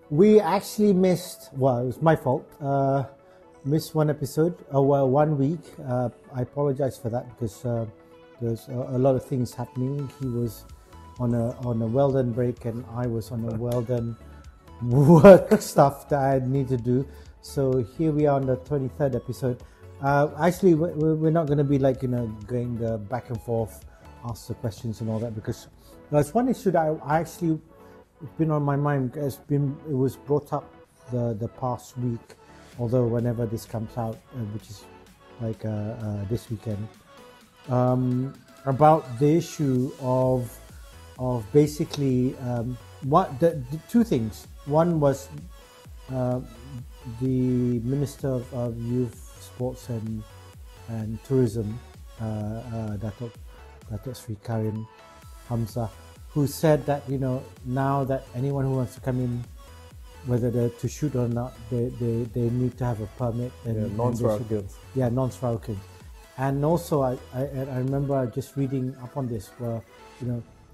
We actually missed, well, it was my fault, missed one episode, well, 1 week. I apologize for that because there's a lot of things happening. He was on a well-done break and I was on a well-done work stuff that I need to do. So here we are on the 23rd episode. Actually, we're not going to be like, going the back and forth, ask the questions and all that, because there's one issue that I actually, it's been on my mind. It was brought up the past week, although whenever this comes out, which is like this weekend, about the issue of basically what the two things. One was the Minister of Youth, Sports and Tourism, Datuk Sri Karim Hamzah, who said that now that anyone who wants to come in, whether they're to shoot or not, they need to have a permit. And non-Sarawakians. Yeah, non-Sarawakians. And also, I remember just reading up on this, where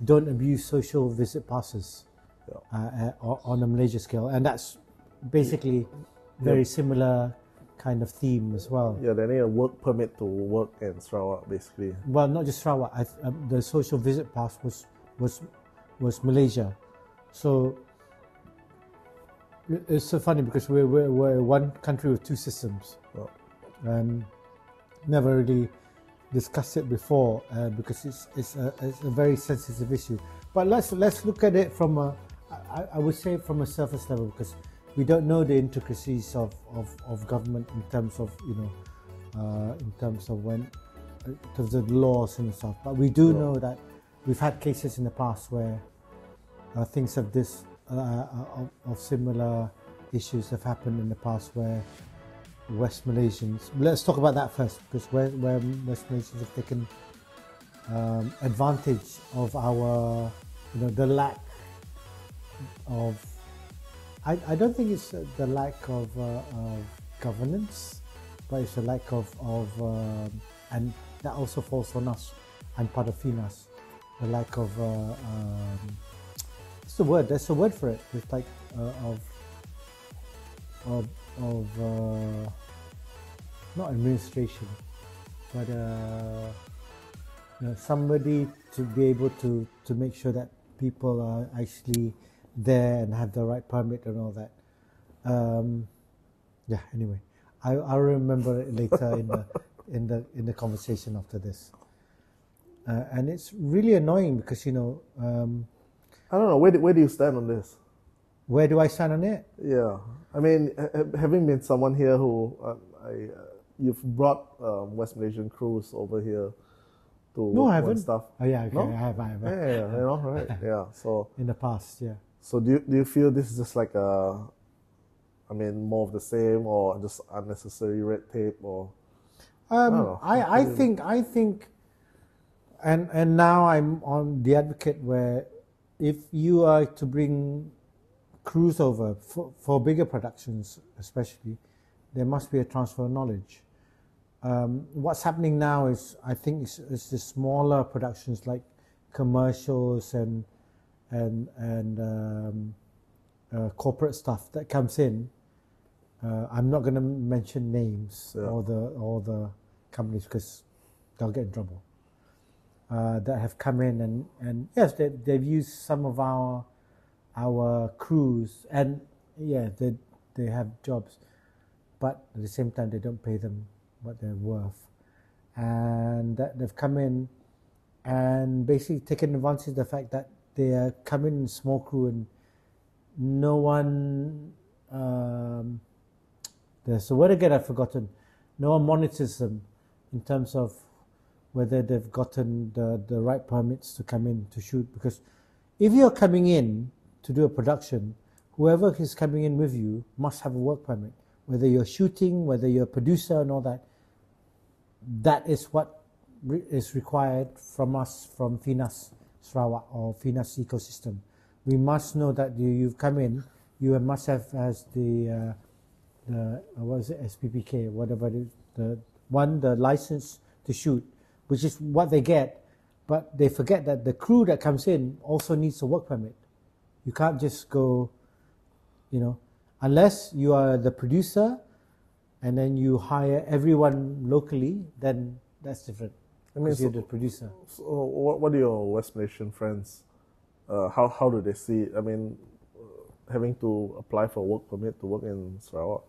don't abuse social visit passes on a Malaysia scale, and that's basically very similar kind of theme as well. Yeah, they need a work permit to work in Sarawak, basically. Well, not just Sarawak. The social visit pass was Malaysia. So it's so funny because we're one country with two systems, and never really discussed it before because it's a very sensitive issue. But let's look at it from I would say from a surface level, because we don't know the intricacies of government in terms of in terms of the laws and stuff. But we do know that we've had cases in the past where things of similar issues have happened in the past, where West Malaysians. Let's talk about that first, because where West Malaysians have taken advantage of our the lack of. I don't think it's the lack of governance, but it's the lack of and that also falls on us. I'm part of FINAS. The lack of what's the word? There's a word for it. It's like of not administration, but somebody to be able to make sure that people are actually there and have the right permit and all that. Anyway, I'll remember it later in the conversation after this. And it's really annoying because I don't know, where do you stand on this? Where do I stand on it? Yeah, I mean, having been someone here who you've brought West Malaysian crews over here to no, I haven't. Stuff. Oh yeah, okay, no? I have. Yeah, right. Yeah, so in the past, yeah. So do you feel this is just like more of the same, or just unnecessary red tape, or? I think, and now I'm on the advocate where if you are to bring crews over for bigger productions, especially, there must be a transfer of knowledge. What's happening now is, I think, it's the smaller productions like commercials and corporate stuff that comes in. I'm not going to mention names or the companies because they'll get in trouble. That have come in and yes, they've used some of our crews, and yeah, they have jobs, but at the same time they don't pay them what they're worth, and that they've come in and basically taken advantage of the fact that they are coming in small crew and no one. There's a word again I've forgotten. No one monitors them in terms of whether they've gotten the right permits to come in to shoot. Because if you're coming in to do a production, whoever is coming in with you must have a work permit. Whether you're shooting, whether you're a producer and all that, that is what is required from us, from FINAS Sarawak or FINAS ecosystem. We must know that you've come in, you must have as the what is it, SPPK, whatever it is, the license to shoot, which is what they get but they forget that the crew that comes in also needs a work permit. You can't just go, unless you are the producer and then you hire everyone locally, then that's different. I mean, you're the producer. So what are your West Malaysian friends? How do they see it? I mean, having to apply for a work permit to work in Sarawak.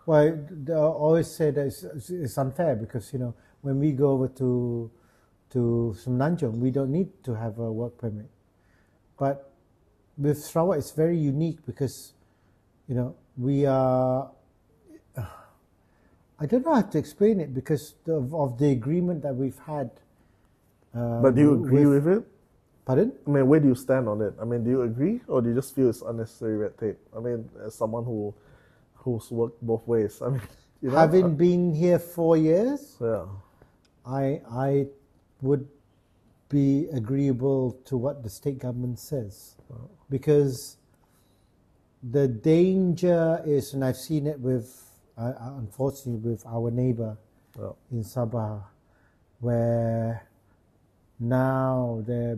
Well, they always say that it's unfair because when we go over to Semenanjung, we don't need to have a work permit. But with Sarawak, it's very unique because we are. I don't know how to explain it because of the agreement that we've had. But do you agree with it? Pardon? I mean, where do you stand on it? I mean, do you agree or do you just feel it's unnecessary red tape? I mean, as someone who's worked both ways, I mean, having been here 4 years, yeah, I would be agreeable to what the state government says, because the danger is, and I've seen it with, unfortunately, with our neighbor in Sabah, where now they're,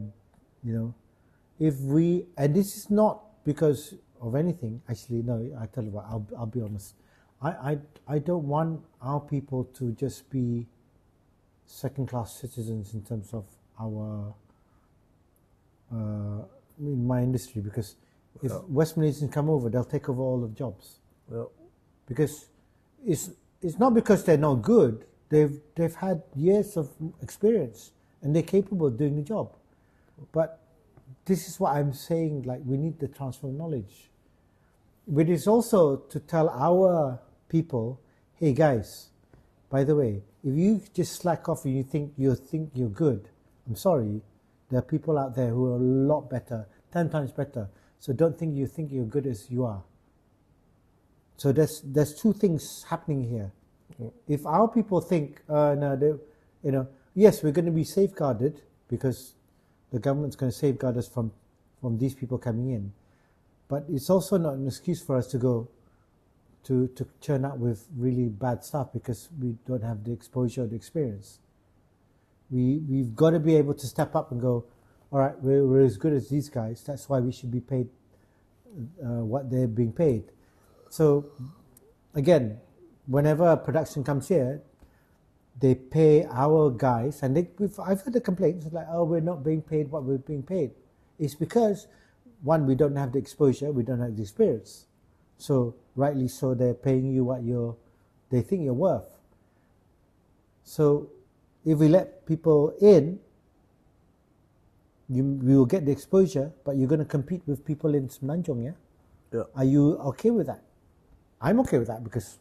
if we, and this is not because of anything, actually, no, I tell you what, I'll be honest. I don't want our people to just be second-class citizens in terms of our, in my industry, because if West Malaysians come over, they'll take over all the jobs. Yeah. Because it's not because they're not good. They've had years of experience and they're capable of doing the job. But this is what I'm saying, like we need the transfer of knowledge. But it's also to tell our people, hey guys, by the way, if you just slack off and you think you're good, I'm sorry, there are people out there who are a lot better, 10 times better. So don't think you're good as you are. So there's two things happening here. If our people think, yes, we're going to be safeguarded because the government's going to safeguard us from these people coming in, but it's also not an excuse for us to go to churn out with really bad stuff because we don't have the exposure or the experience. We've got to be able to step up and go, all right, we're as good as these guys. That's why we should be paid what they're being paid. So, again, whenever production comes here, they pay our guys, and I've heard the complaints like, oh, we're not being paid what we're being paid. It's because, one, we don't have the exposure, we don't have the experience. So, rightly so, they're paying you what they think you're worth. So, if we let people in, we will get the exposure, but you're going to compete with people in Semenanjung, yeah? Yeah. Are you okay with that? I'm okay with that because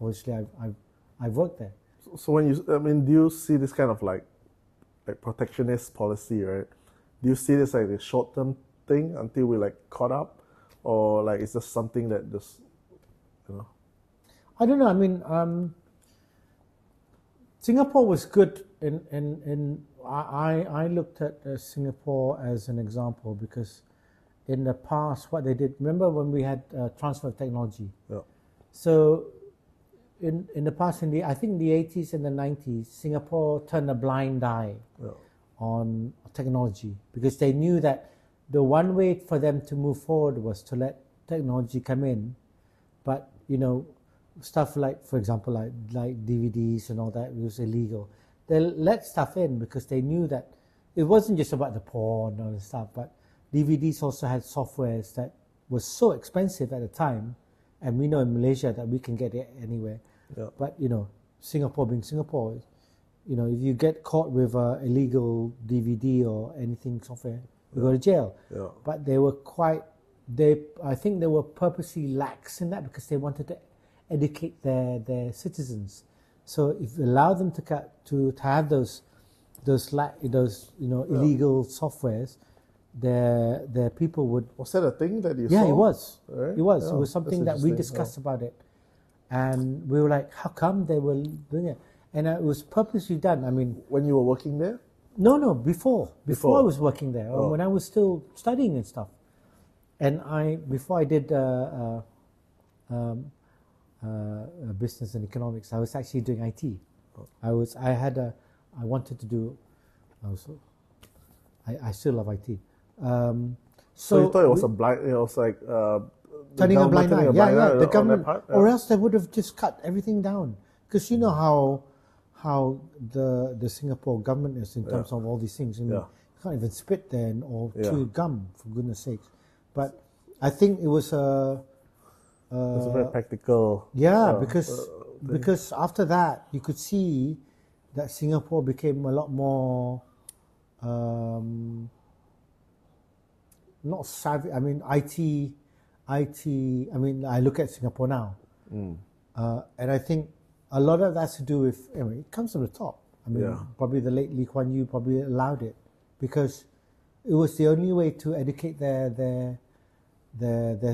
obviously I've worked there. So when do you see this kind of like protectionist policy, right? Do you see this like a short-term thing until we like caught up, or like it's just something that just, I don't know. I mean, Singapore was good in I looked at Singapore as an example because in the past what they did. Remember when we had transfer of technology? Yeah. So in the past, I think the 80s and the 90s, Singapore turned a blind eye on technology because they knew that the one way for them to move forward was to let technology come in, but stuff like, for example, like DVDs and all that was illegal. They let stuff in because they knew that it wasn't just about the porn and all the stuff, but DVDs also had softwares that was so expensive at the time, and we know in Malaysia that we can get it anywhere. Yeah. But Singapore being Singapore, if you get caught with illegal DVD or anything software, you go to jail. Yeah. But I think they were purposely lax in that because they wanted to educate their citizens. So if you allow them to have those illegal softwares, their people would. Was that a thing that you saw? Yeah, it was. Right? It was. Yeah, It was something that we discussed about it, and we were like, how come they were doing it? And it was purposely done. I mean, when you were working there? No, before I was working there, when I was still studying and stuff, and before I did business and economics, I was actually doing IT. I wanted to do also I still love IT. So you thought it was it was like turning a blind eye. Yeah, the government, part? or else they would have just cut everything down. Because you know how the Singapore government is in terms of all these things. I mean, you can't even spit there or chew gum, for goodness sakes. But I think it was a it's a very practical. Because after that you could see that Singapore became a lot more not savvy. I mean, IT. I mean, I look at Singapore now, and I think a lot of that's to do with. I mean, it comes from the top. I mean, probably the late Lee Kuan Yew probably allowed it because it was the only way to educate their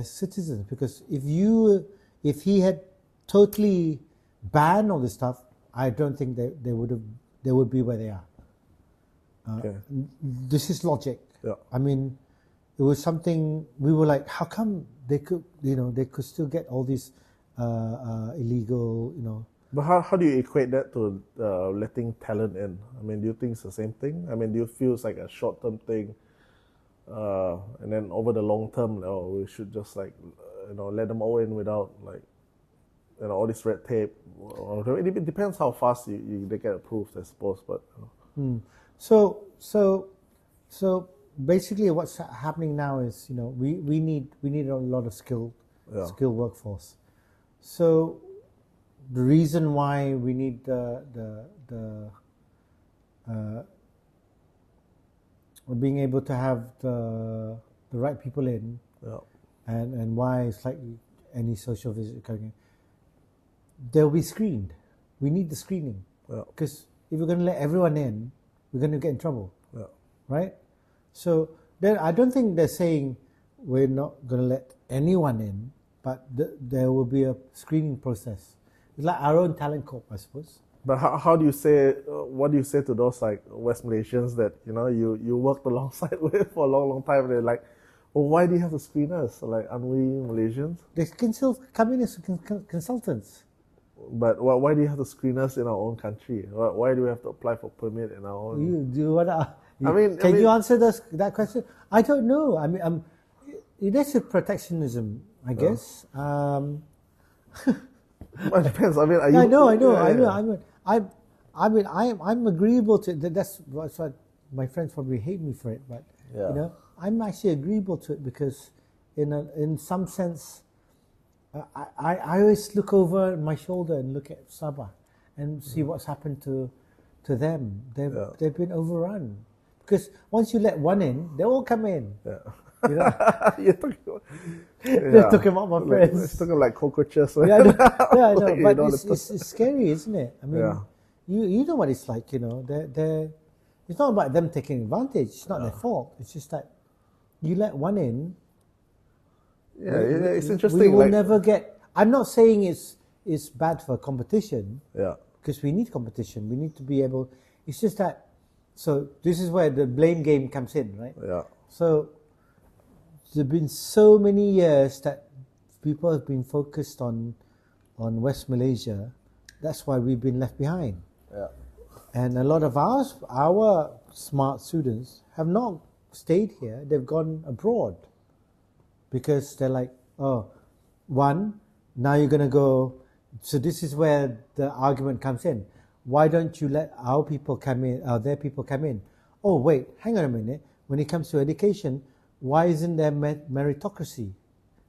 citizens. Because if he had totally banned all this stuff, I don't think they would be where they are. This is logic. I mean, it was something we were like, how come they could still get all these illegal, But how do you equate that to letting talent in? I mean, do you think it's the same thing? I mean, do you feel it's like a short-term thing, and then over the long term, we should just like, let them all in without like, all this red tape? It depends how fast they get approved, I suppose. But so basically, what's happening now is we need a lot of skilled workforce. So the reason why we need being able to have the right people in, and why it's like any social visit coming in, they'll be screened. We need the screening because if we're going to let everyone in, we're going to get in trouble, right? So then I don't think they're saying we're not going to let anyone in, but there will be a screening process. It's like our own talent corp, I suppose. But how do you say? What do you say to those like West Malaysians that you worked alongside with for a long time? And they're like, well, why do you have to screen us? Like, aren't we Malaysians? They can still come in as consultants. But why do you have to screen us in our own country? Why do we have to apply for permit in our own? Can you answer that question? I don't know. I mean, that's a protectionism, I guess. It depends. I mean, I know. I'm agreeable to it. That's what my friends probably hate me for it, but I'm actually agreeable to it because, in some sense, I always look over my shoulder and look at Sabah and see what's happened to them. They've been overrun because once you let one in, they all come in. You're talking about my friends. It's talking like cockroaches. I know. But it's scary, isn't it? I mean, you know what it's like. It's not about them taking advantage. It's not their fault. It's just that you let one in. It's interesting. We will never get. I'm not saying it's bad for competition. Because we need competition. We need to be able. It's just that. So this is where the blame game comes in, right? So there've been so many years that people have been focused on West Malaysia. That's why we've been left behind. And a lot of our smart students have not stayed here. They've gone abroad because they're like, now you're going to go. So this is where the argument comes in. Why don't you let our people come in, their people come in? Oh, wait, hang on a minute. When it comes to education, why isn't there meritocracy?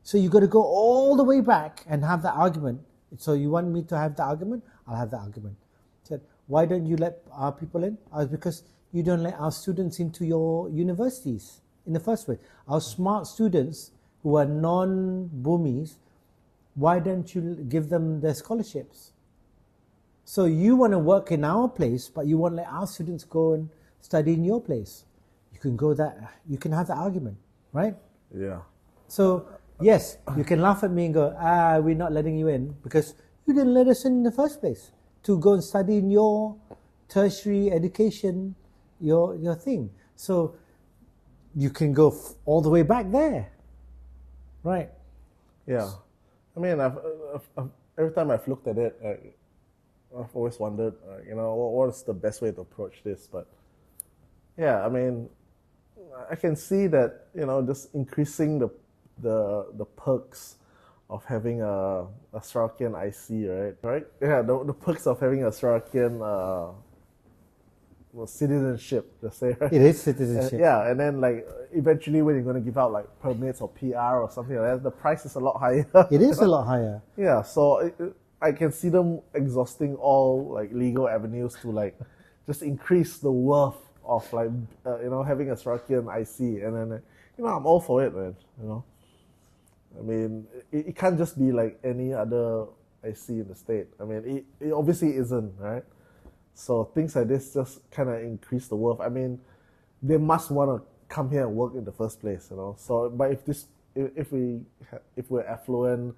So you got to go all the way back and have that argument. So you want me to have the argument? I'll have the argument. Said, why don't you let our people in? Because you don't let our students into your universities in the first place. Our smart students who are non-Burmese, why don't you give them their scholarships? So you want to work in our place, but you won't let our students go and study in your place. You can have the argument, right? So yes, you can laugh at me and go, we're not letting you in because you didn't let us in the first place to go and study in your tertiary education, your thing. So you can go all the way back there, right? I mean, every time I've looked at it, I've always wondered, what's the best way to approach this? But I mean, I can see that, just increasing the perks of having a Sri Lankan IC, right? Yeah, the perks of having a Sri Lankan citizenship, just say, right? It is citizenship. Yeah, and then like eventually when you're going to give out like permits or PR or something like that, the price is a lot higher. It is a lot higher. Yeah, so I can see them exhausting all like legal avenues to like just increase the worth of like having a Sri Lankan IC, and then I'm all for it, man. I mean, it can't just be like any other IC in the state. I mean, it obviously isn't, right? So things like this just kind of increase the worth. I mean, they must want to come here and work in the first place, So, but if we're affluent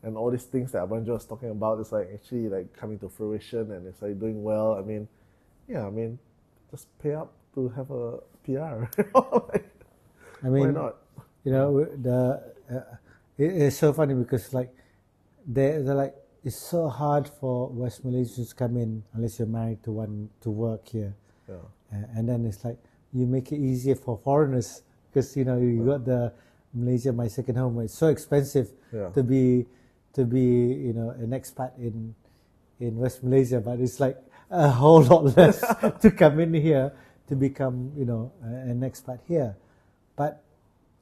and all these things that Abang was talking about is like actually like coming to fruition and it's like doing well. I mean, yeah, just pay up to have a PR. I mean, why not? It's so funny because like they're like, it's so hard for West Malaysians to come in unless you're married to one to work here. Yeah. And then it's like you make it easier for foreigners because you got the Malaysia My Second Home. It's so expensive to be an expat in West Malaysia, but it's like a whole lot less to come in here to become an expat here. But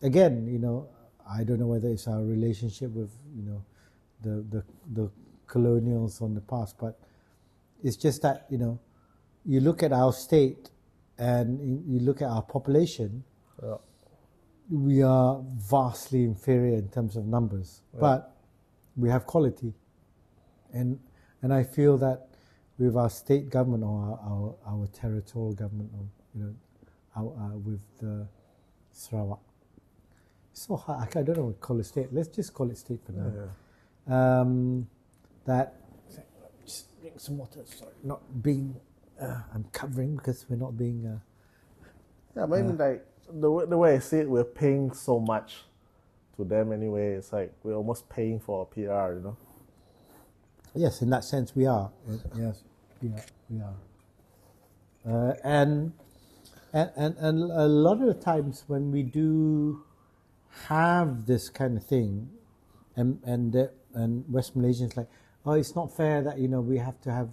again, I don't know whether it's our relationship with the colonials on the past, but it's just that you look at our state and you look at our population, we are vastly inferior in terms of numbers, but we have quality, and I feel that with our state government or our territorial government, or with the Sarawak, so hard. I don't know what to call it state. Let's just call it state for now. That just drink some water. Sorry, not being. I'm covering because we're not being. Yeah, but even like the way I see it, we're paying so much to them anyway. It's like we're almost paying for a PR, Yes, in that sense we are. Yes, we are. And a lot of the times when we do have this kind of thing, and West Malaysians like, oh, it's not fair that we have to have.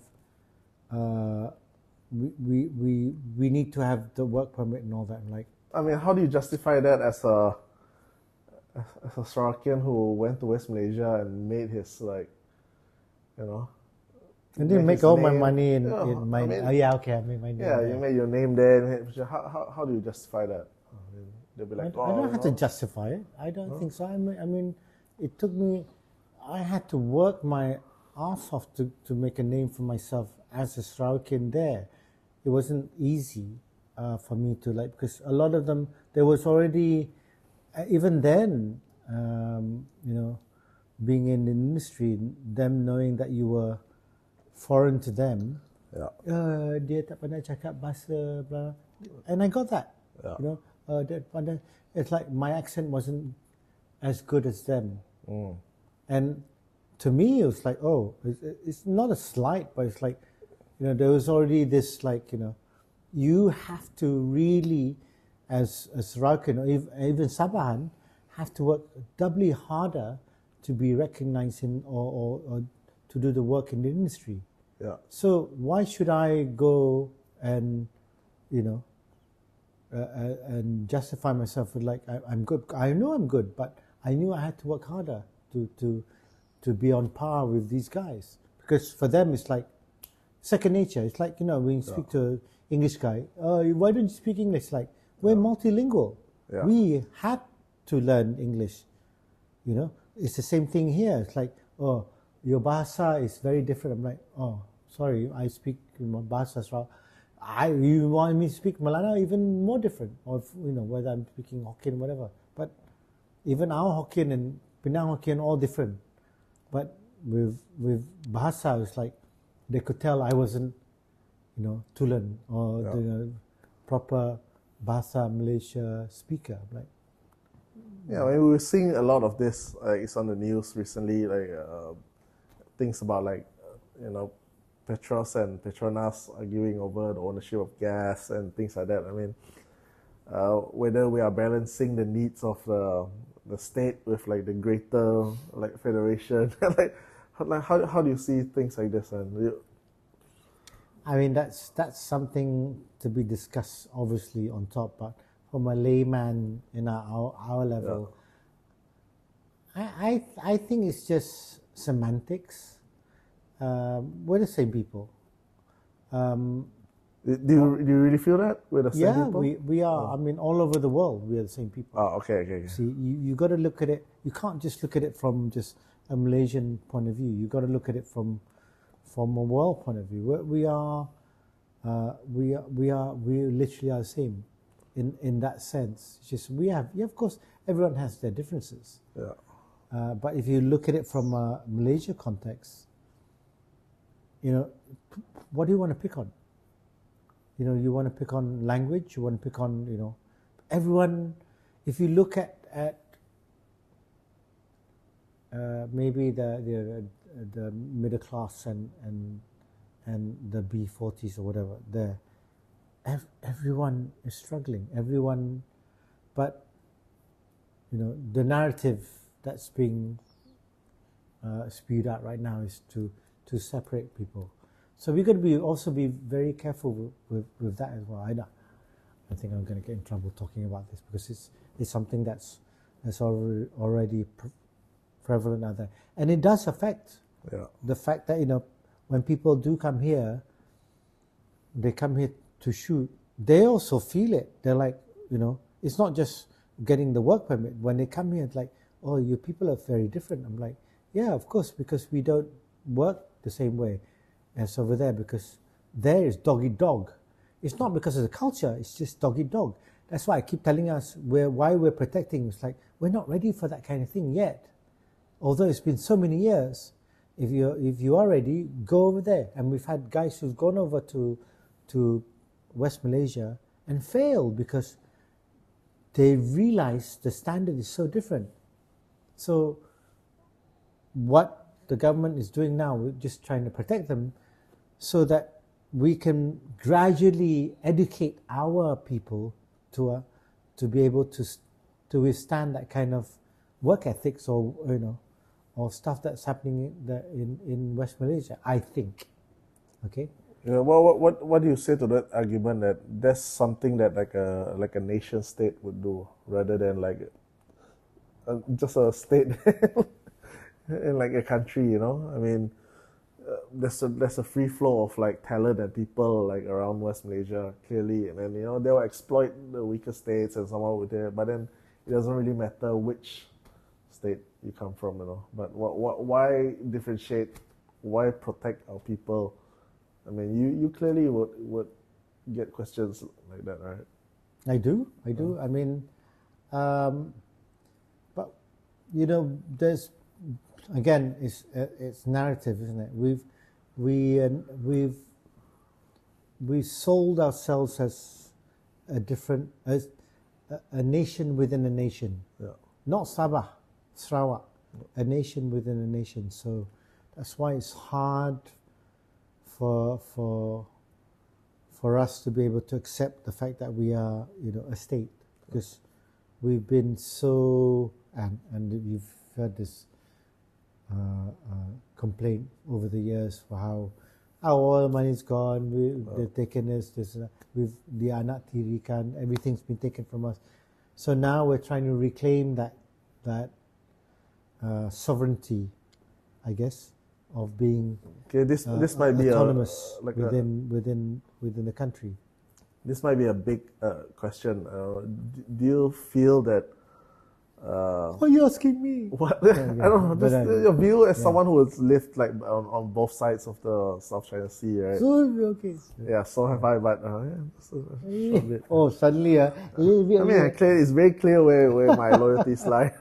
We need to have the work permit and all that. Like, I mean, how do you justify that as a Sri Lankan who went to West Malaysia and made his and then make all my money in my. Okay, I made my name. Yeah, you made your name there. How do you justify that? I mean, they'll be like, I don't have to justify it. I don't think so. I mean, it took me. I had to work my ass off to make a name for myself as a Sri Lankan there. It wasn't easy for me to because a lot of them, there was already, even then, being in the industry, them knowing that you were foreign to them. Yeah. Dia tak pandai cakap bahasa, blah, and I got that. Yeah. It's like my accent wasn't as good as them. And to me, it was like, oh, it's not a slight, but it's like, there was already this you have to really, as Sri Lankan or even Sabahan, have to work doubly harder to be recognized or to do the work in the industry. Yeah. So why should I go and and justify myself with I'm good? I know I'm good, but I knew I had to work harder to be on par with these guys, because for them it's like second nature. It's like when you speak to an English guy, why don't you speak English? Like, we're multilingual. Yeah. We had to learn English. It's the same thing here. It's like, oh, your bahasa is very different. I'm like, oh, sorry, I speak bahasa Sarawak. You want me to speak Malana, even more different, or whether I'm speaking Hokkien, whatever. But even our Hokkien and Penang Hokkien all different. But with bahasa, it's like they could tell I wasn't, Tulen or the proper bahasa Malaysia speaker. Like, yeah, I mean, we were seeing a lot of this. It's on the news recently, things about Petros and Petronas arguing over the ownership of gas and things like that. I mean, whether we are balancing the needs of the state with like the greater like federation. like how do you see things like this? And I mean, that's something to be discussed, obviously, on top. But from a layman in our level, I think it's just semantics. We're the same people. do you really feel that we're the same people? We are. I mean, all over the world, we are the same people. Oh, okay. See, you got to look at it. You can't just look at it from just a Malaysian point of view. You got to look at it from a world point of view. We literally are the same in that sense. It's just of course, everyone has their differences. Yeah. But if you look at it from a Malaysia context, what do you want to pick on? You want to pick on language. You want to pick on everyone. If you look at maybe the middle class and the B40s or whatever, everyone is struggling. Everyone, but the narrative that's being spewed out right now is to separate people. So we're going to also be very careful with that as well. I think I'm going to get in trouble talking about this because it's something that's already prevalent out there, and it does affect the fact that when people do come here, they come here to shoot. They also feel it. They're like, it's not just getting the work permit. When they come here, it's like, oh, you people are very different. I'm like, yeah, of course, because we don't work the same way as over there, because there is dog eat dog. It's not because of the culture, it's just dog eat dog. That's why I keep telling us why we're protecting. It's like, we're not ready for that kind of thing yet. Although it's been so many years, if you are ready, go over there. And we've had guys who've gone over to West Malaysia and failed because they realize the standard is so different. So what the government is doing now, we're just trying to protect them so that we can gradually educate our people to be able to withstand that kind of work ethics or stuff that's happening in West Malaysia, I think. Okay. What do you say to that argument that that's something that like a nation state would do rather than like just a state in like a country? I mean, there's a free flow of like talent and people like around West Malaysia clearly, and then they'll exploit the weaker states and somehow with it, but then it doesn't really matter which state you come from, But why differentiate? Why protect our people? I mean, you clearly would get questions like that, right? I do. I mean, but there's again, it's narrative, isn't it? We've sold ourselves as a nation within a nation, not Sabah, Sarawak, a nation within a nation. So that's why it's hard for us to be able to accept the fact that we are, a state, because we've been so and you've heard this complaint over the years for how our oil money's gone. They've taken us. We've the anak tirikan. Everything's been taken from us. So now we're trying to reclaim that sovereignty, I guess, of being this might be autonomous within the country. This might be a big question. Do you feel that? What are you asking me? What? I don't know. Just your view as someone who has lived like on both sides of the South China Sea, right? So okay. Yeah, so have I. But just a short bit. Oh, suddenly a little bit. I mean, it's very clear where my loyalties lie.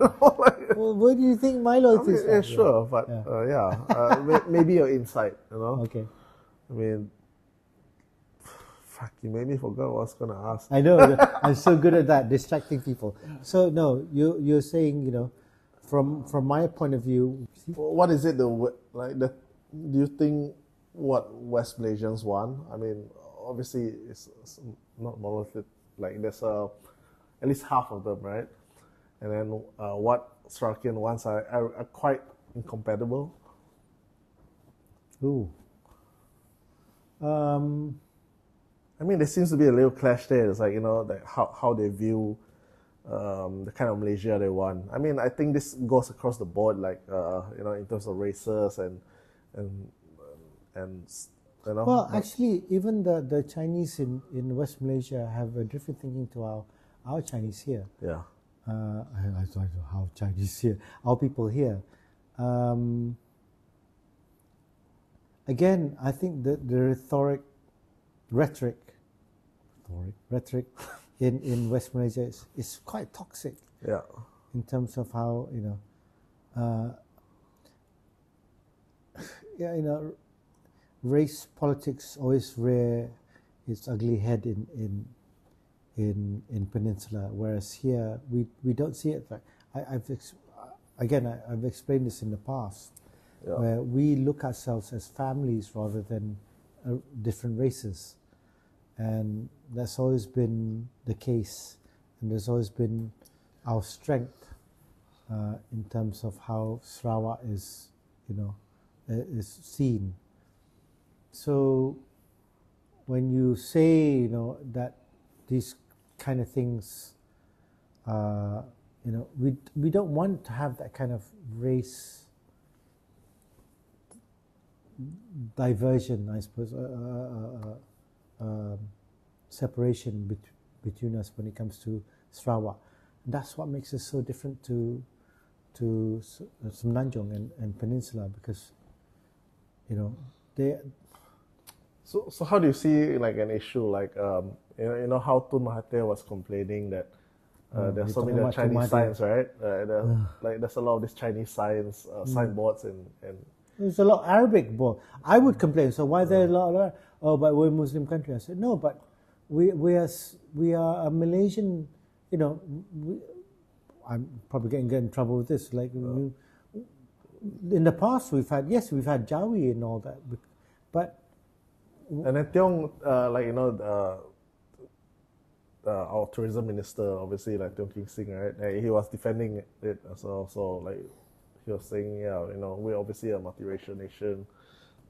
Well, where do you think my loyalties lie? Yeah, sure, but maybe your insight. Okay. I mean, fuck, you made me forget what I was gonna ask. I know. I'm so good at that, distracting people. So no, you're saying, from my point of view. What is it do you think what West Malaysians want? I mean, obviously it's not monolithic. Like there's a at least half of them, right? And then what Sarakian wants are quite incompatible. Ooh. I mean, there seems to be a little clash there. It's like, like how they view the kind of Malaysia they want. I mean, I think this goes across the board, like in terms of races and Well, actually, even the Chinese in West Malaysia have a different thinking to our Chinese here. Yeah. I don't know how Chinese here, our people here. Again, I think the rhetoric in West Malaysia is quite toxic. Yeah. In terms of how race politics always rear its ugly head in Peninsula, whereas here we don't see it. I've explained this in the past, where we look ourselves as families rather than different races, and that's always been the case, and there's always been our strength in terms of how Sarawak is seen. So when you say that these kind of things, we don't want to have that kind of race diversion, I suppose, separation between us when it comes to Sarawak. And that's what makes us so different to Semenanjung and Peninsula, because they. So how do you see like an issue like how Tun Mahathir was complaining that there's so many Chinese signs, right? Like there's a lot of these Chinese signs, signboards and there's a lot of Arabic board. I would complain. So why there a lot of but we're a Muslim country? I said no, but we are a Malaysian. I'm probably getting in trouble with this. Like in the past, we've had Jawi and all that, but. And then Tiong, our tourism minister, obviously, like Tiong King Sing, right? He was defending it as well. So, like, he was saying, we're obviously a multiracial nation.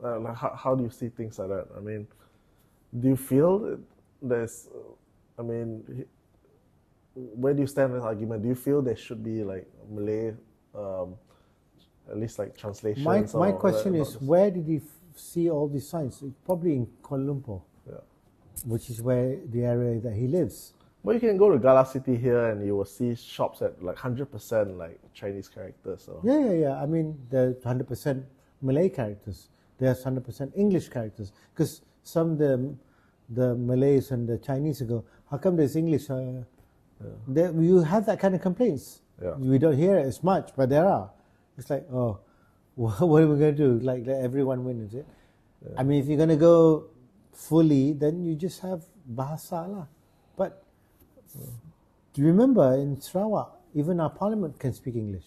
Like, how do you see things like that? I mean, do you feel there's, where do you stand with this argument? Do you feel there should be, like, Malay, at least, like, translations? My question is, where did he see all these signs? It's probably in Kuala Lumpur, which is where the area that he lives. Well, you can go to Gala City here and you will see shops at like 100% like Chinese characters. So. Yeah. I mean, there's 100% Malay characters. There's 100% English characters. Because some the Malays and the Chinese go, how come there's English? You have that kind of complaints. Yeah. We don't hear it as much, but there are. It's like, oh, what are we going to do? Like, let everyone win, is it? Yeah. I mean, if you're going to go fully, then you just have bahasa lah. But do you remember in Sarawak, even our parliament can speak English.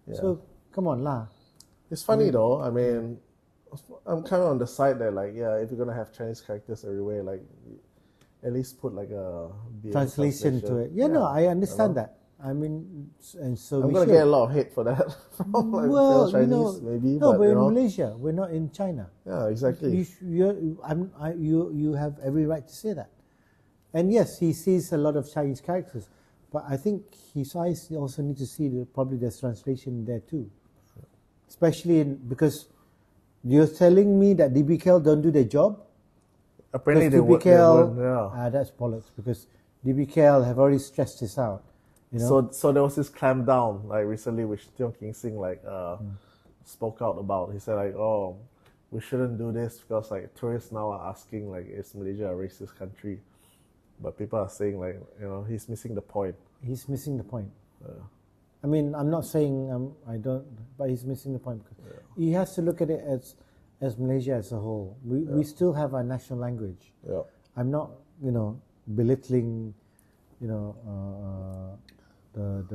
Yeah. So, come on lah. It's funny though. I mean, I'm kind of on the side that like, if you're going to have Chinese characters everywhere, like, at least put like a translation to it. No, I understand that. I mean, and so I'm going to get a lot of hate for that from like Chinese, maybe. No, but in Malaysia, we're not in China. Yeah, exactly. You have every right to say that. And yes, he sees a lot of Chinese characters, but I think his eyes also need to see probably there's translation there too. Especially because you're telling me that DBKL don't do their job? Apparently they would. That's bollocks, because DBKL have already stressed this out. So there was this clampdown like recently, which Tiong King Sing spoke out about. He said like, oh, we shouldn't do this because like tourists now are asking like, is Malaysia a racist country? But people are saying like, he's missing the point. He's missing the point. I mean, I'm not saying I don't, but he's missing the point. He has to look at it as Malaysia as a whole. We still have our national language. Yeah. I'm not belittling the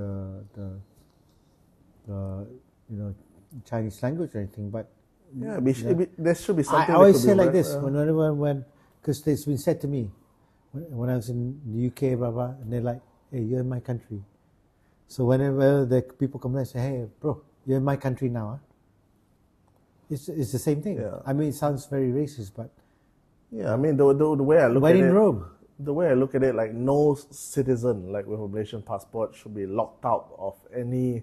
Chinese language or anything, but there should be something. I always say like this when because it's been said to me when I was in the UK, and they're like, hey, you're in my country. So whenever the people come and say, hey, bro, you're in my country now, huh? It's the same thing. Yeah. I mean, it sounds very racist, but Yeah, I mean, the way I look when at in it, Rome. the way I look at it, like no citizen like with a Malaysian passport should be locked out of any,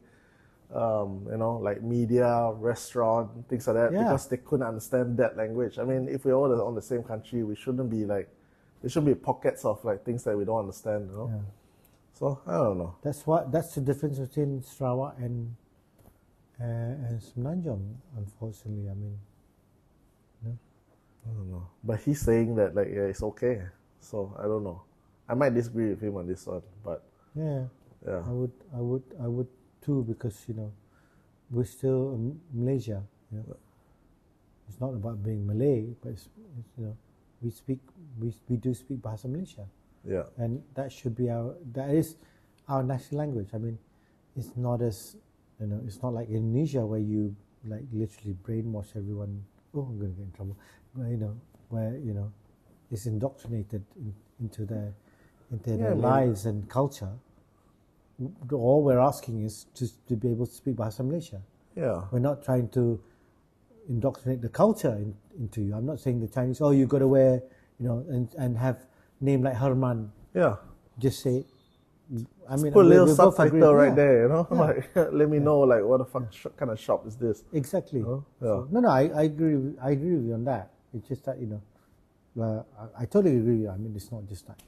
like media, restaurant, things like that, Yeah. because they couldn't understand that language. I mean, if we're all on the same country, we shouldn't be like, there should be pockets of like things that we don't understand, you know. Yeah. So I don't know. That's the difference between Sarawak and Semenanjung, unfortunately. I mean, I don't know. But he's saying that like yeah, it's okay. So I don't know. I might disagree with him on this one, but yeah, yeah, I would too, because we're still in Malaysia. It's not about being Malay, but it's we do speak Bahasa Malaysia, yeah, and that is our national language. I mean, it's not as it's not like Indonesia where you like literally brainwash everyone. Oh, I'm going to get in trouble. Where it's indoctrinated into their lives and culture. All we're asking is just to be able to speak Bahasa Malaysia. yeah, We're not trying to indoctrinate the culture into you. I'm not saying the Chinese, oh, you got to wear, and have name like Herman. yeah. Just say, I mean, Put a little we both agree. subtitle right Yeah. there, like let me know like what the fuck kind of shop is this? Exactly. Yeah. So, no, I agree. I agree with you on that. It's just that I totally agree with you. I mean, it's not just that.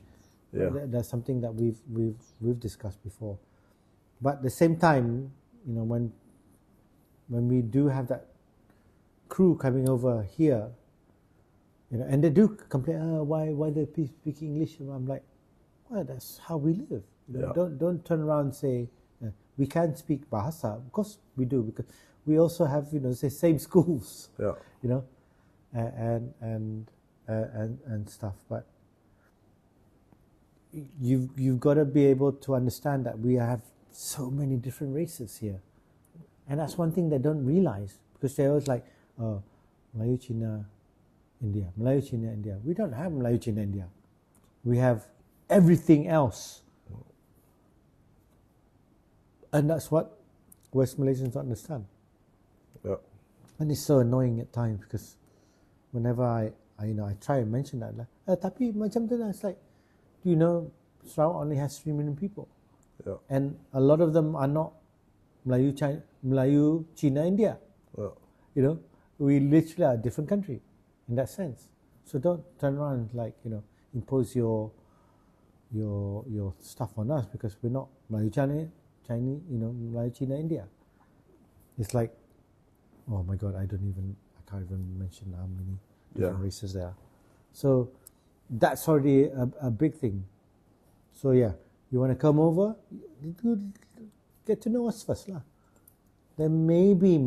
Yeah, That's something that we've discussed before. But at the same time, when we do have that crew coming over here, and they do complain, why they speak English? And I'm like, well, that's how we live. Yeah. Don't turn around and say we can't speak Bahasa. Of course we do, because we also have say same schools. yeah, And stuff. But you've got to be able to understand that we have so many different races here, and that's one thing they don't realize, because they're always like, oh, Melayu, Cina, India, Melayu, Cina, India. We don't have Melayu, Cina, India. We have everything else, and that's what West Malaysians don't understand. yeah, And it's so annoying at times, because whenever I try and mention that, tapi macam tu lah, it's like, do you know Sarawak only has 3 million people, yeah, and a lot of them are not Melayu, Cina, India. yeah. We literally are a different country in that sense. So don't turn around and like impose your stuff on us, because we're not Melayu, Chinese, Melayu, Cina, India. It's like, oh my God, I can't even mention how many different races there are. So that's already a big thing. So yeah, you want to come over, get to know us first lah. Then maybe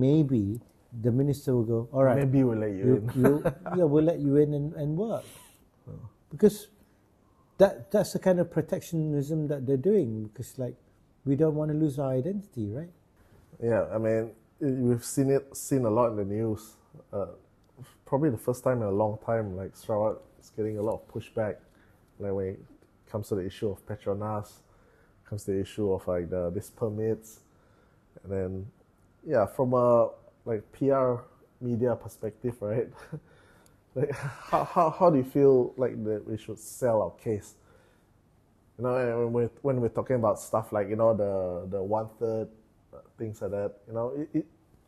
the minister will go, all right, Maybe we'll let you in. we'll let you in and work, because that's the kind of protectionism that they're doing, because like we don't want to lose our identity, right? Yeah, I mean, we've seen a lot in the news. Probably the first time in a long time, like Sarawak is getting a lot of pushback, like when it comes to the issue of Petronas, comes to the issue of like these permits, and then from a like PR media perspective, right? Like how do you feel like that we should sell our case? And when we're talking about stuff like the 1/3 things like that,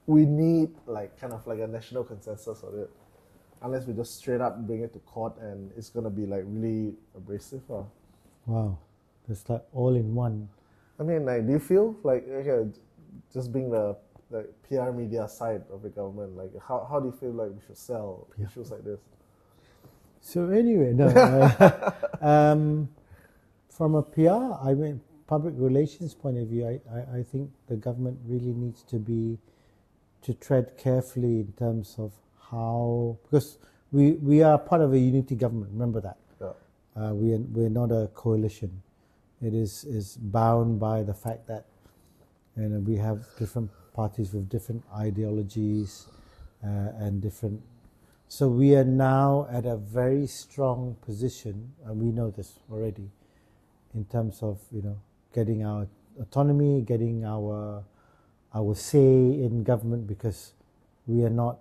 we need like kind of like a national consensus of it. Unless we just straight up bring it to court and it's gonna be like really abrasive. Wow, that's like all in one. I mean, like, do you feel like just being the PR media side of the government, like how do you feel like we should sell issues like this? So anyway, no, from a PR, I mean, public relations point of view, I think the government really needs to tread carefully in terms of how, because we are part of a unity government. Remember that. Yeah. We're not a coalition. It is bound by the fact that we have different parties with different ideologies and different. So we are now at a very strong position, and we know this already, in terms of getting our autonomy, getting our say in government, because we are not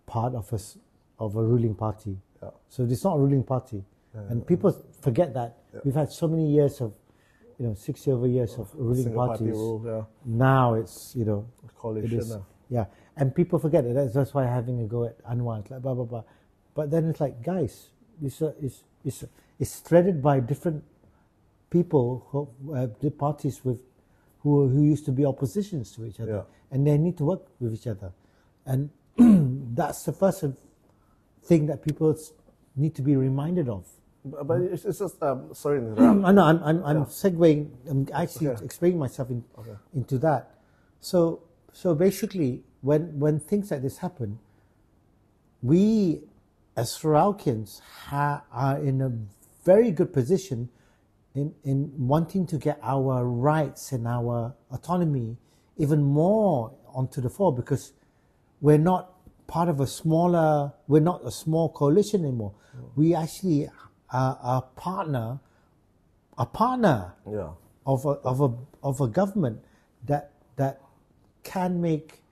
part of a ruling party. Yeah. So it's not a ruling party, and people forget that. We've had so many years of, 60 over years of ruling Single party parties. rule, Now it's coalition. it is, and people forget it. That's why having a go at Anwar, it's like blah blah blah. But then it's like, guys, it's threaded by different people the parties who used to be oppositions to each other, and they need to work with each other, and that's the first thing that people need to be reminded of. But it's just sorry to interrupt. I know I'm segueing. I'm actually explaining myself into that. So basically, when things like this happen, we as Sri Lankans are in a very good position in wanting to get our rights and our autonomy even more onto the fore, because we're not part of we're not a small coalition anymore. We actually are a partner of a government that can make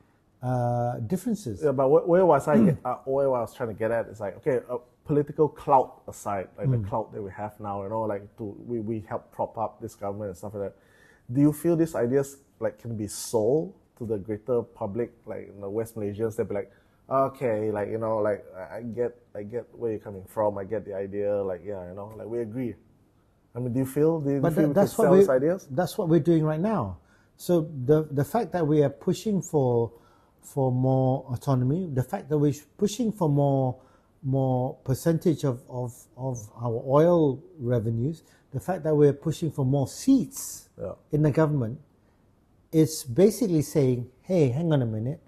differences. Yeah, but where was where I was trying to get at is like, okay, political clout aside, like the clout that we have now, like we help prop up this government and stuff like that. Do you feel these ideas like can be sold to the greater public, like West Malaysians? They'll be like, okay, like like I get where you're coming from. I get the idea, like like we agree. I mean, do you feel we can sell these ideas? That's what we're doing right now. So the fact that we are pushing for more autonomy, the fact that we're pushing for more percentage of our oil revenues, the fact that we're pushing for more seats in the government, is basically saying, hey, hang on a minute,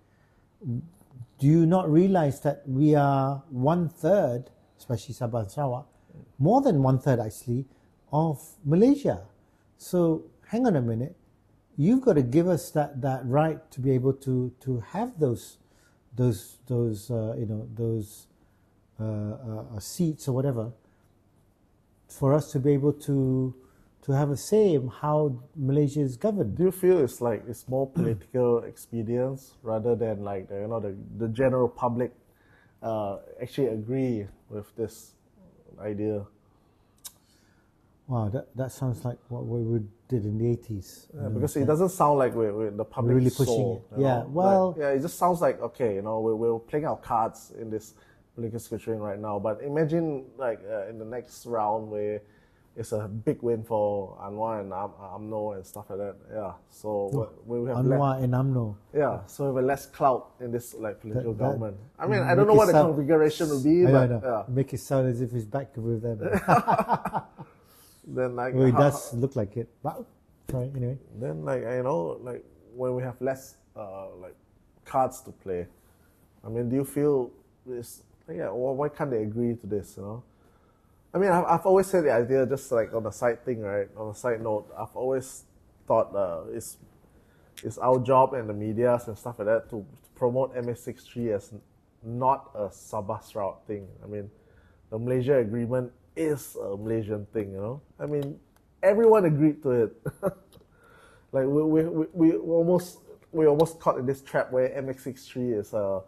do you not realize that we are 1/3, especially Sabah and Sarawak, more than 1/3 actually, of Malaysia? So hang on a minute, you've got to give us that right to be able to have those seats or whatever, for us to be able to have a say in how Malaysia is governed. Do you feel it's more political expedience rather than like the general public actually agree with this idea? Wow, that sounds like what we did in the 80s. Yeah, because it doesn't sound like we're the public really pushing it. Yeah, well, it just sounds like, okay, we're playing our cards in this political situation right now. But imagine in the next round where it's a big win for Anwar and UMNO and stuff like that. Yeah, so we have Anwar and UMNO. Yeah, so we have less clout in this political government. I mean, I don't know what the configuration will be, but yeah. Make it sound as if he's back with them. Then well, it does look like it. But sorry, anyway. Then when we have less cards to play, I mean, do you feel this? Yeah, why can't they agree to this? I mean, I've always said the idea, just like on a side thing, right? On a side note, I've always thought it's our job and the media and stuff like that to promote MH63 as not a Sabah Sarawak thing. I mean, the Malaysia Agreement is a Malaysian thing, I mean, everyone agreed to it. Like we almost caught in this trap where MH63 is a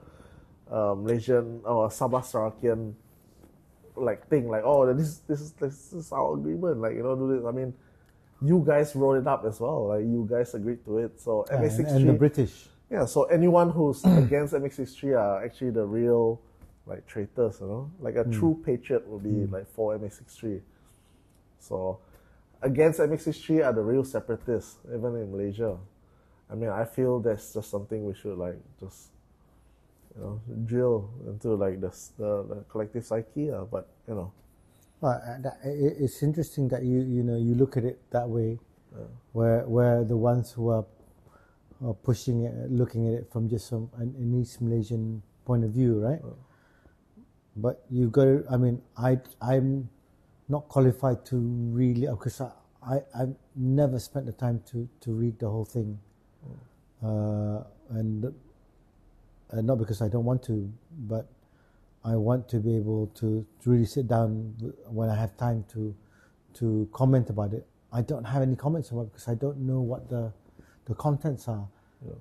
Malaysian or a Sabah Sarawakian thing. Like, oh, this is our agreement. Like, do this. I mean, you guys wrote it up as well. Like, you guys agreed to it. So MH63 and the British. Yeah. So anyone who's against MH63 are actually the real traitors, Like a true patriot will be for MH63. So against MH63 are the real separatists, even in Malaysia. I mean, I feel that's just something we should just drill into the collective psyche. But Well, it's interesting that you look at it that way, where the ones who are pushing it, looking at it from just an East Malaysian point of view, right? But you've got to, I mean, I'm not qualified to really, because I've never spent the time to read the whole thing. And not because I don't want to, but I want to be able to really sit down when I have time to comment about it. I don't have any comments about it because I don't know what the contents are.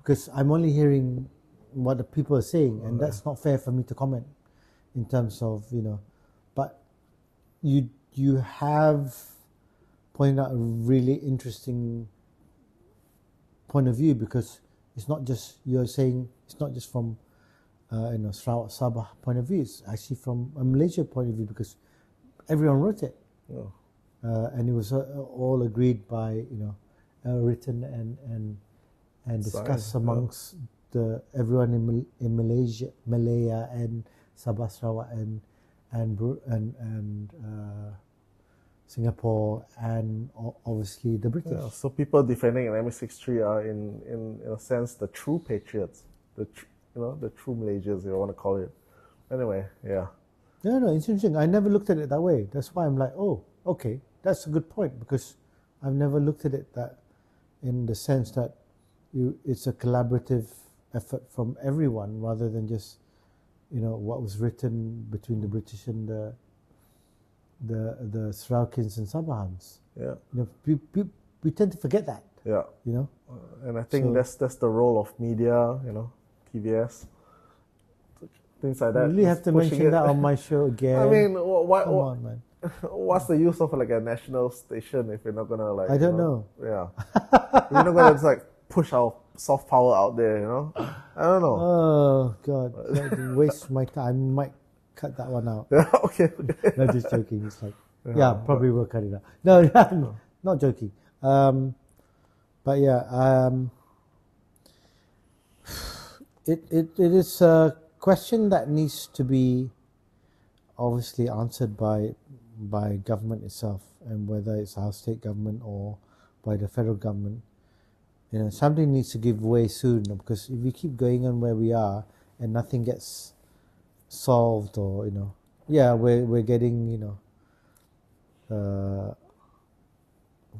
Because I'm only hearing what the people are saying, and that's not fair for me to comment in terms of, but you have pointed out a really interesting point of view, because it's not just, you're saying it's not just from Sarawak Sabah point of view, it's actually from a Malaysia point of view, because everyone wrote it. And it was all agreed by, written and discussed amongst everyone in Malaysia, Malaya and Sabah, Sarawak and Singapore, and obviously the British. Yeah, so people defending an MH63 are in a sense the true patriots, the true Malaysians, if you want to call it. Anyway, yeah. No, it's interesting. I never looked at it that way. That's why I'm like, oh, okay, that's a good point, because I've never looked at it that in the sense that it's a collaborative effort from everyone, rather than just what was written between the British and the Saraukins and Sabahans. Yeah. We tend to forget that. Yeah. And I think that's the role of media, TVS, things like that. You really have to mention that on my show again. I mean, come on, man. What's the use of like a national station if you're not gonna like? I don't know. Yeah. We're not gonna just like push our soft power out there, I don't know. Oh God, waste my time. I might cut that one out. Yeah, okay. No, just joking. It's like, probably will cut it out. No, not joking. But yeah, it is a question that needs to be obviously answered by government itself, and whether it's our state government or by the federal government. Something needs to give way soon, because if we keep going on where we are and nothing gets solved, or we're getting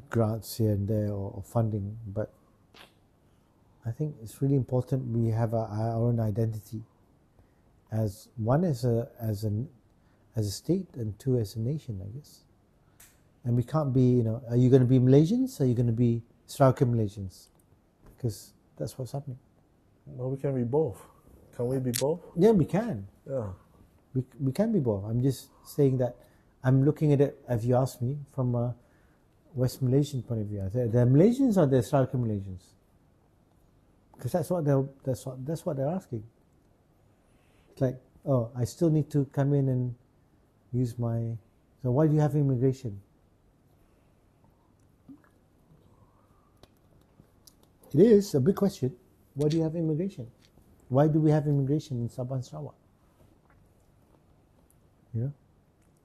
grants here and there, or funding, but I think it's really important we have our own identity as one, as a state, and two, as a nation, I guess. And we can't be, are you going to be Malaysians, or are you going to be Saraukan Malaysians? Because that's what's happening. Well, we can be both. Can we be both? Yeah, we can. Yeah. We can be both. I'm just saying that I'm looking at it, if you ask me, from a West Malaysian point of view. They're Malaysians, or they're Saraukan Malaysians? Because that's what they're asking. It's like, oh, I still need to come in and use my. So why do you have immigration? It is a big question. Why do you have immigration? Why do we have immigration in Sabah and Sarawak?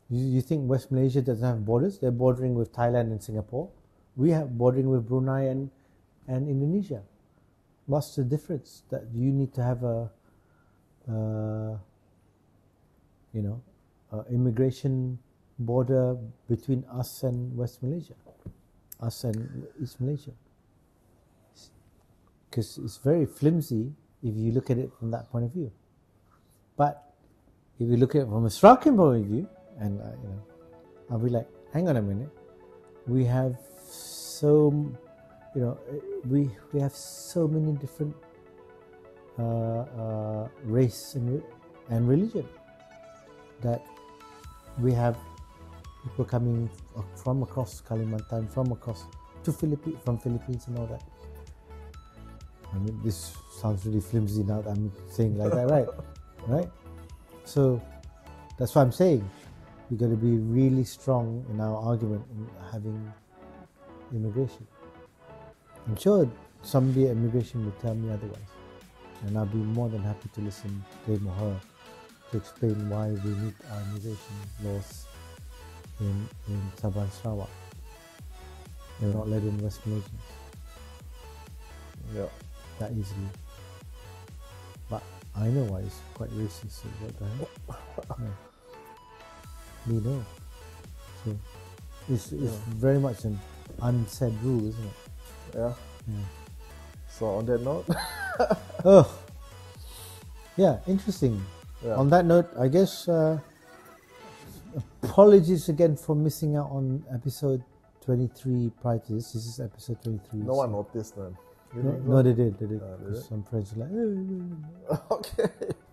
You think West Malaysia doesn't have borders? They're bordering with Thailand and Singapore. We have bordering with Brunei and Indonesia. What's the difference? That you need to have a immigration border between us and West Malaysia, us and East Malaysia. Because it's very flimsy if you look at it from that point of view. But if you look at it from a Saraukan point of view, and I'll be like, hang on a minute, we have we have so many different race and religion, that we have people coming from across Kalimantan, from Philippines and all that. I mean, this sounds really flimsy now that I'm saying like that, right? Right? So that's what I'm saying. We've got to be really strong in our argument in having immigration. I'm sure somebody at immigration will tell me otherwise, and I'll be more than happy to listen to him or her to explain why we need our immigration laws in Sabah and Sarawak. They're not letting West Malaysians. Yeah. That easily. But I know why it's quite racist. So what the heck? Yeah. We know. So it's very much an unsaid rule, isn't it? Yeah. So on that note, yeah, interesting. Yeah. On that note, I guess apologies again for missing out on episode 23 prior to this. This is episode 23. No one noticed, man. No, they did. They did. Did it? Some friends were like, Okay.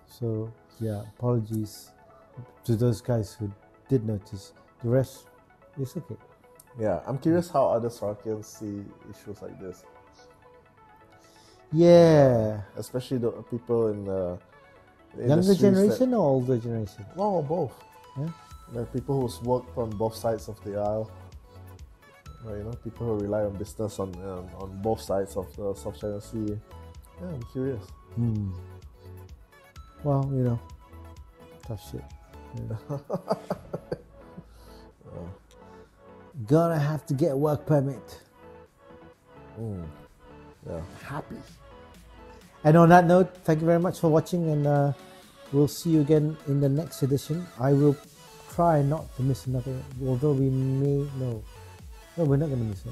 so yeah, apologies to those guys who did notice. The rest, it's okay. Yeah, I'm curious how other Sarakians see issues like this. Yeah. Especially the people in the Younger industries generation or older generation? Oh, both. Yeah. Like people who's worked on both sides of the aisle. People who rely on business on both sides of the South China Sea. Yeah, I'm curious. Well, tough shit. Yeah. Gonna have to get a work permit. Yeah. Happy. And on that note, thank you very much for watching, and we'll see you again in the next edition. I will try not to miss another, although we may no, we're not going to miss it.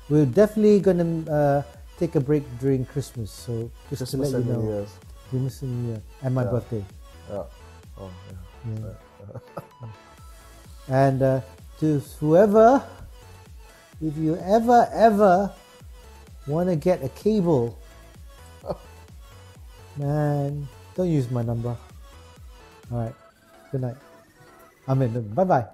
We're definitely going to take a break during Christmas. So just Christmas to let you and New know, Year's. Christmas and New Year, and my birthday. Yeah. Oh, yeah. Yeah. And to whoever, if you ever want to get a cable, man, don't use my number. All right. Good night. Bye bye.